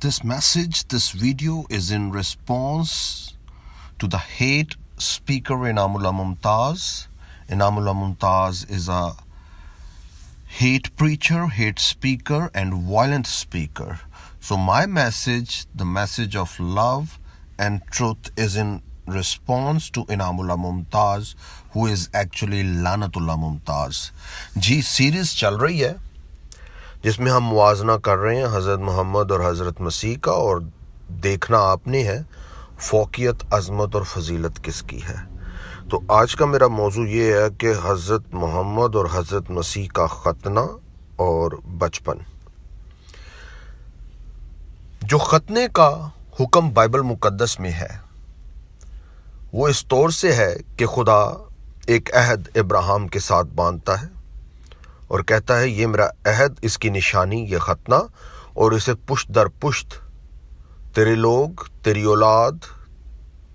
This video is in response to the hate speaker Inamullah Mumtaz. Inamullah Mumtaz is a hate preacher, hate speaker, and violent speaker. So my message, the message of love and truth, is in response to Inamullah Mumtaz, who is actually Lanatullah Mumtaz. जी series चल रही है जिसमें हम मुवाजना कर रहे हैं हज़रत मोहम्मद और हज़रत मसीह का, और देखना आपने है फ़ौक़ियत, अज़मत और फजीलत किसकी है। तो आज का मेरा मौजू ये है कि हज़रत मोहम्मद और हज़रत मसीह का ख़तना और बचपन। जो ख़तने का हुक्म बाइबल मुक़द्दस में है वो इस तौर से है कि खुदा एक अहद इब्राहिम के साथ बांधता है और कहता है ये मेरा अहद, इसकी निशानी ये ख़तना, और इसे पुश्त दर पुश्त तेरे लोग, तेरी औलाद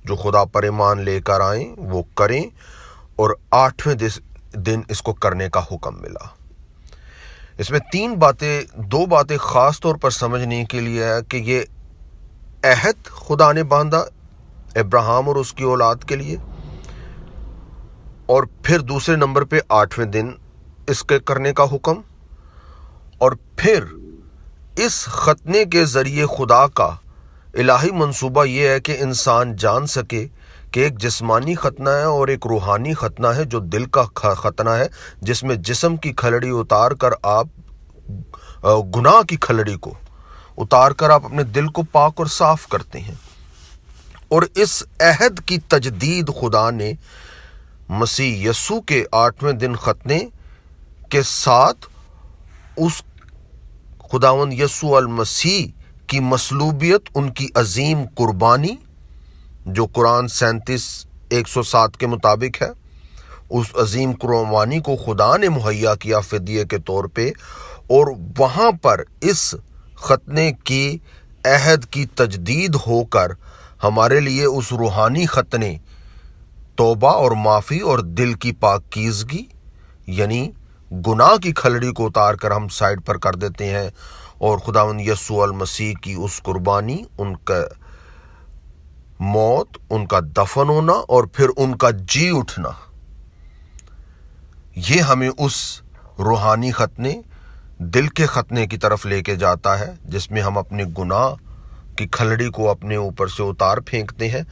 जो खुदा पर ईमान लेकर आएं वो करें, और 8वें दिन इसको करने का हुक्म मिला। इसमें दो बातें ख़ास तौर पर समझने के लिए है कि ये अहद खुदा ने बांधा इब्राहिम और उसकी औलाद के लिए, और फिर दूसरे नंबर पे 8वें दिन इसके करने का हुक्म, और फिर इस ख़तने के ज़रिए खुदा का इलाही मंसूबा ये है कि इंसान जान सके कि एक जिस्मानी ख़तना है और एक रूहानी ख़तना है जो दिल का ख़तना है, जिसमें जिस्म की खलड़ी उतार कर आप गुनाह की खलड़ी को उतार कर आप अपने दिल को पाक और साफ़ करते हैं। और इस अहद की तजदीद खुदा ने मसीह यसू के 8वें दिन ख़तने के साथ उस खुदावंद यसू अल मसीह की मसलूबियत, उनकी अजीम कुर्बानी जो कुरान 37:107 के मुताबिक है, उस अजीम कुर्बानी को खुदा ने मुहैया किया फ़िदिये के तौर पे, और वहाँ पर इस ख़तने की अहद की तजदीद होकर हमारे लिए उस रूहानी ख़तने तौबा और माफ़ी और दिल की पाकीज़गी यानी गुनाह की खलड़ी को उतार कर हम साइड पर कर देते हैं, और खुदावंद यसू अल मसीह की उस कुर्बानी, उनका मौत, उनका दफन होना और फिर उनका जी उठना, ये हमें उस रूहानी ख़तने, दिल के ख़तने की तरफ लेके जाता है, जिसमें हम अपने गुनाह की खलड़ी को अपने ऊपर से उतार फेंकते हैं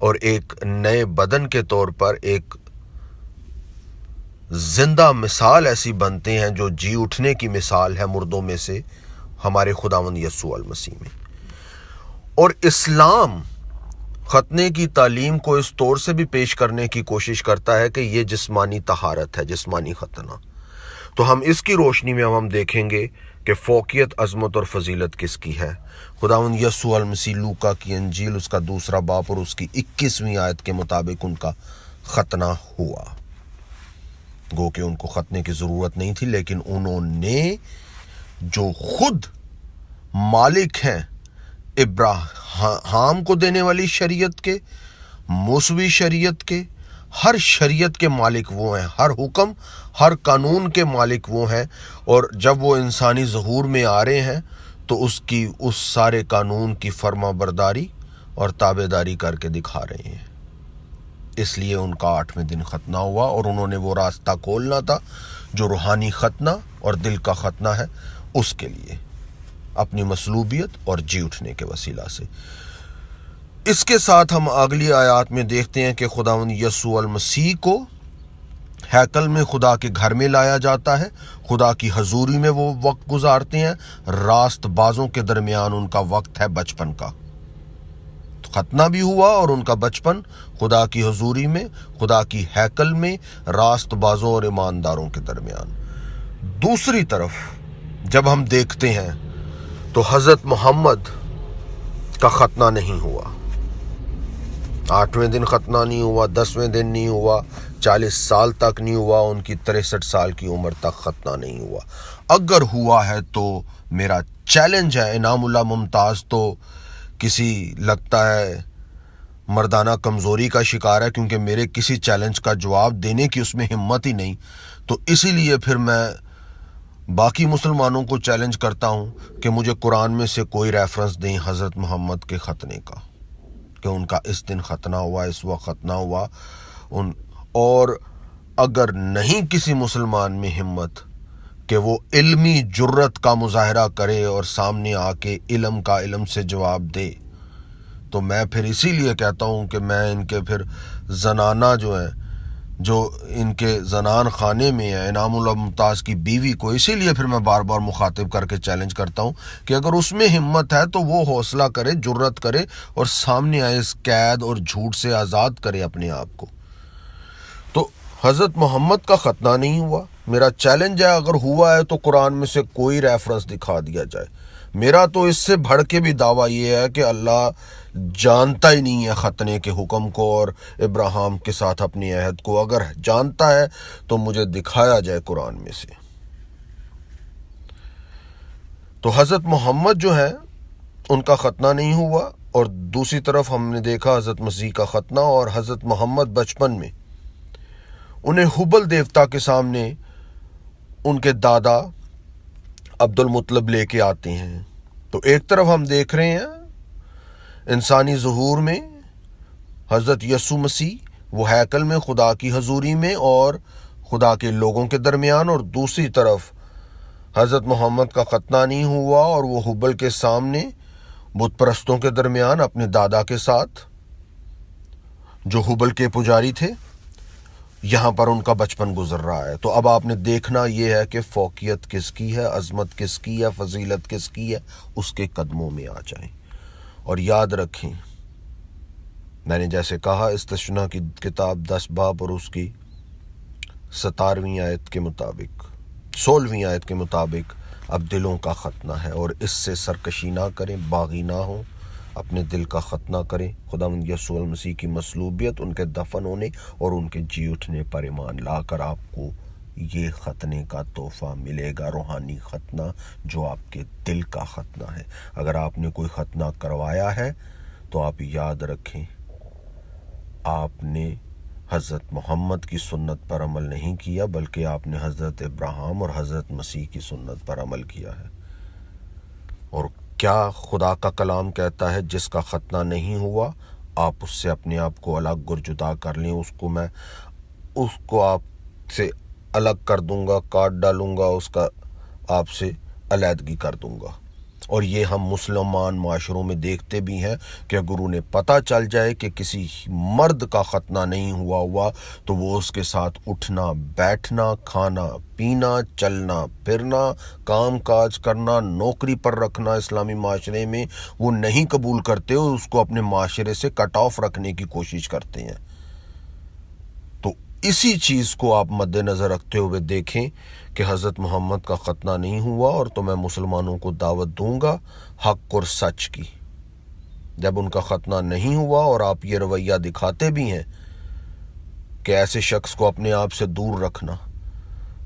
और एक नए बदन के तौर पर एक जिंदा मिसाल ऐसी बनते हैं जो जी उठने की मिसाल है मुर्दों में से, हमारे खुदावंद यसू अल मसीह में। और इस्लाम ख़तने की तालीम को इस तौर से भी पेश करने की कोशिश करता है कि ये जिस्मानी तहारत है, जिस्मानी ख़तना। तो हम इसकी रोशनी में हम देखेंगे कि फ़ौक़ियत, अज़मत और फजीलत किसकी है। खुदावंद यसू अल मसीह लूका की अंजील उसका 2 बाब और उसकी 21वीं आयत के मुताबिक उनका ख़तना हुआ। गो कि उनको ख़तने की ज़रूरत नहीं थी, लेकिन उन्होंने जो खुद मालिक हैं इब्राहिम को देने वाली शरीयत के, मूसवी शरीयत के, हर शरीयत के मालिक वो हैं, हर हुक्म, हर कानून के मालिक वो हैं, और जब वो इंसानी ज़हूर में आ रहे हैं तो उसकी उस सारे कानून की फर्माबरदारी और ताबेदारी करके दिखा रहे हैं। इसलिए उनका 8वें दिन ख़तना हुआ, और उन्होंने वो रास्ता खोलना था जो रूहानी ख़तना और दिल का ख़तना है, उसके लिए अपनी मसलूबियत और जी उठने के वसीला से। इसके साथ हम अगली आयत में देखते हैं कि खुदावंद यसू अल मसीह को हैकल में खुदा के घर में लाया जाता है, खुदा की हजूरी में वो वक्त गुजारते हैं, रास्त बाजों के दरमियान उनका वक्त है बचपन का। ख़तना भी हुआ और उनका बचपन खुदा की हजूरी में, खुदा की हैकल में, रास्त बाजों और ईमानदारों के दरमियान। दूसरी तरफ जब हम देखते हैं तो हज़रत मोहम्मद का ख़तना नहीं हुआ, 8वें दिन ख़तना नहीं हुआ, 10वें दिन नहीं हुआ, 40 साल तक नहीं हुआ, उनकी 63 साल की उम्र तक ख़तना नहीं हुआ। अगर हुआ है तो मेरा चैलेंज है, इनामुल्लाह मुमताज़ तो किसी लगता है मर्दाना कमज़ोरी का शिकार है, क्योंकि मेरे किसी चैलेंज का जवाब देने की उसमें हिम्मत ही नहीं। तो इसीलिए फिर मैं बाकी मुसलमानों को चैलेंज करता हूँ कि मुझे कुरान में से कोई रेफरेंस दें हज़रत मोहम्मद के ख़तने का, कि उनका इस दिन ख़तना हुआ, इस वक्त ख़तना हुआ। और अगर नहीं किसी मुसलमान में हिम्मत कि वो इल्मी जुर्रत का मुजाहरा करे और सामने आके इल्म से जवाब दे, तो मैं फिर इसीलिए कहता हूँ कि मैं इनके फिर जनाना जो है, जो इनके जनान खाने में है, इनामुल मुमताज़ की बीवी को, इसीलिए फिर मैं बार बार मुखातिब करके चैलेंज करता हूँ कि अगर उसमें हिम्मत है तो वो हौसला करे, जुर्रत करे और सामने आए, इस कैद और झूठ से आज़ाद करे अपने आप को। तो हज़रत मोहम्मद का ख़तना नहीं हुआ, मेरा चैलेंज है, अगर हुआ है तो कुरान में से कोई रेफरेंस दिखा दिया जाए। मेरा तो इससे बढ़ के भी दावा ये है कि अल्लाह जानता ही नहीं है ख़तने के हुक्म को और इब्राहिम के साथ अपनी अहद को। अगर जानता है तो मुझे दिखाया जाए कुरान में से। तो हज़रत मोहम्मद जो है उनका ख़तना नहीं हुआ, और दूसरी तरफ हमने देखा हज़रत मसीह का ख़तना। और हज़रत मोहम्मद बचपन में उन्हें हुबल देवता के सामने उनके दादा अब्दुल मुत्तलिब लेके आते हैं। तो एक तरफ हम देख रहे हैं इंसानी ज़ुहूर में हज़रत यसु मसीह वो हैकल में खुदा की हजूरी में और खुदा के लोगों के दरमियान, और दूसरी तरफ हज़रत मोहम्मद का ख़तना नहीं हुआ और वो हुबल के सामने बुत परस्तों के दरमियान अपने दादा के साथ, जो हुबल के पुजारी थे, यहाँ पर उनका बचपन गुजर रहा है। तो अब आपने देखना यह है कि फ़ौक़ियत किसकी है, अज़मत किसकी है, फजीलत किसकी है, उसके कदमों में आ जाएं। और याद रखें, मैंने जैसे कहा, इस्तिश्ना की किताब 10 बाब और उसकी 17वीं आयत के मुताबिक, 16वीं आयत के मुताबिक अब दिलों का ख़तना है, और इससे सरकशी ना करें, बागी ना हों, अपने दिल का ख़तना करें। खुदावंद यीशु मसीह की मसलूबियत, उनके दफन होने और उनके जी उठने पर ईमान लाकर आपको ये ख़तने का तोहफ़ा मिलेगा, रूहानी ख़तना, जो आपके दिल का ख़तना है। अगर आपने कोई ख़तना करवाया है तो आप याद रखें, आपने हज़रत मोहम्मद की सुन्नत पर अमल नहीं किया, बल्कि आपने हज़रत इब्राहिम और हज़रत मसीह की सुन्नत पर अमल किया है। और क्या खुदा का कलाम कहता है, जिसका ख़तना नहीं हुआ आप उससे अपने आप को अलग गुरजुदा कर लें, उसको आपसे अलग कर दूंगा, काट डालूंगा, उसका आपसे अलहदगी कर दूंगा। और ये हम मुसलमान माशरों में देखते भी हैं कि अगर उन्हें पता चल जाए कि किसी मर्द का ख़तना नहीं हुआ तो वो उसके साथ उठना बैठना, खाना पीना, चलना फिरना, काम काज करना, नौकरी पर रखना इस्लामी माशरे में वो नहीं कबूल करते, और उसको अपने माशरे से कट ऑफ रखने की कोशिश करते हैं। तो इसी चीज़ को आप मद्देनज़र रखते हुए देखें कि हज़रत मोहम्मद का ख़तना नहीं हुआ, और तो मैं मुसलमानों को दावत दूंगा हक़ और सच की। जब उनका ख़तना नहीं हुआ और आप ये रवैया दिखाते भी हैं कि ऐसे शख्स को अपने आप से दूर रखना,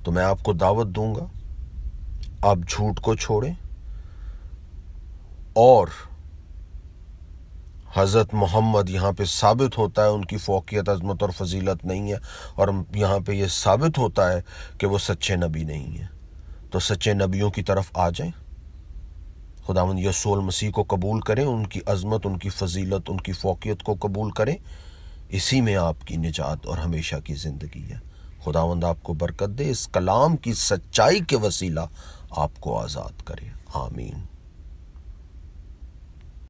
तो मैं आपको दावत दूंगा आप झूठ को छोड़ें और हज़रत मोहम्मद यहाँ पे साबित होता है उनकी फ़ौक़ियत, अज़मत और फजीलत नहीं है, और यहाँ पे ये साबित होता है कि वो सच्चे नबी नहीं हैं। तो सच्चे नबियों की तरफ आ जाएं, खुदावंद यीशु मसीह को कबूल करें, उनकी अज़मत, उनकी फजीलत, उनकी फ़ौक़ियत को कबूल करें। इसी में आपकी निजात और हमेशा की ज़िंदगी है। खुदावंद आपको बरकत दे, इस कलाम की सच्चाई के वसीला आपको आज़ाद करे। आमीन।